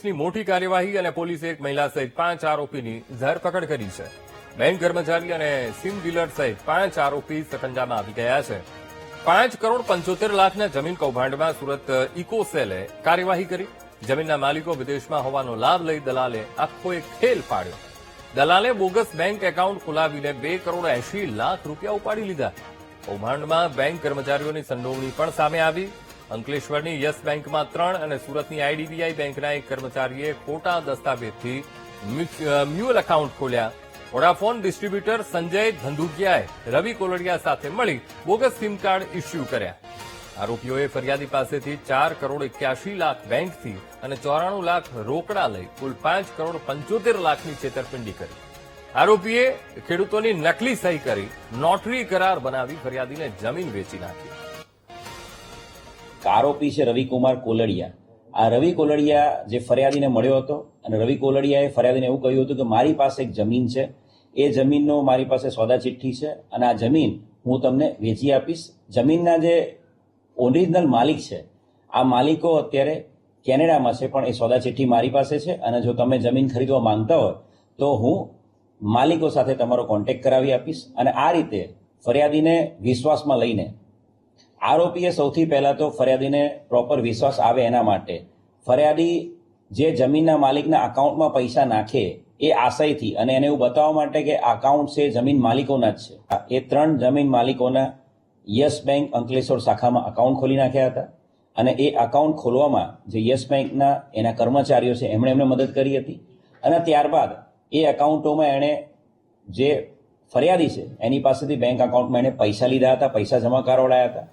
પોલીસની મોટી કાર્યવાહી અને પોલીસે એક મહિલા સહિત 5 આરોપીની ધરપકડ કરી છે. બેંક કર્મચારી અને સિમ ડીલર સહિત 5 આરોપી સકંજામાં આવી ગયા છે. 5 કરોડ 75 લાખના જમીન કૌભાંડમાં સુરત ઇકોસેલે કાર્યવાહી કરી. જમીનના માલિકો વિદેશમાં હોવાનો લાભ લઈ દલાલે આખો એક ખેલ પાડ્યો. દલાલે બોગસ બેંક એકાઉન્ટ ખોલાવીને 2 કરોડ 80 લાખ રૂપિયા ઉપાડી લીધા. કૌભાંડમાં બેંક કર્મચારીઓની સંડોવણી પણ સામે આવી. અંકલેશ્વરની યસ બેંકમાં 3 અને સુરતની આઈડીબીઆઈ બેંકના એક કર્મચારીએ ખોટા દસ્તાવેજથી મ્યુચ્યુઅલ એકાઉન્ટ ખોલ્યા. વોડાફોન ડિસ્ટ્રીબ્યુટર સંજય ધંધુકિયાએ રવિ કોલડિયા સાથે મળી બોગસ સિમ કાર્ડ ઇસ્યુ કર્યા. આરોપીઓએ ફરિયાદી પાસેથી 4 કરોડ 81 લાખ બેંકથી અને 94 લાખ રોકડા લઈ કુલ 5 કરોડ 75 લાખની છેતરપિંડી કરી. આરોપીએ ખેડૂતોની નકલી સહી કરી નોટરી કરાર બનાવી ફરિયાદીને જમીન વેચી નાખી. આરોપી છે રવિકુમાર કોલડિયા. આ રવિ કોલડિયા જે ફરિયાદીને મળ્યો હતો અને રવિ કોલડિયાએ ફરિયાદીને એવું કહ્યું હતું કે મારી પાસે એક જમીન છે, એ જમીનનો મારી પાસે સોદા ચિઠ્ઠી છે અને આ જમીન હું તમને વેચી આપીશ. જમીનના જે ઓરિજિનલ માલિક છે, આ માલિકો અત્યારે કેનેડામાં છે, પણ એ સોદા ચિઠ્ઠી મારી પાસે છે અને જો તમે જમીન ખરીદવા માંગતા હોય તો હું માલિકો સાથે તમારો કોન્ટેક્ટ કરાવી આપીશ. અને આ રીતે ફરિયાદીને વિશ્વાસમાં લઈને આરોપીએ સૌથી પહેલા તો ફરિયાદીને પ્રોપર વિશ્વાસ આવે એના માટે ફરિયાદી જે જમીનના માલિકના અકાઉન્ટમાં પૈસા નાખે એ આશયથી અને એને એવું બતાવવા માટે કે અકાઉન્ટ છે જમીન માલિકોના જ છે, એ 3 જમીન માલિકોના યસ બેંક અંકલેશ્વર શાખામાં અકાઉન્ટ ખોલી નાખ્યા હતા. અને એ અકાઉન્ટ ખોલવામાં જે યસ બેંકના એના કર્મચારીઓ છે એમણે મદદ કરી હતી. અને ત્યારબાદ એ અકાઉન્ટોમાં એણે જે ફરિયાદી છે એની પાસેથી બેંક અકાઉન્ટમાં એણે પૈસા લીધા હતા, પૈસા જમા કરાવડાયા હતા.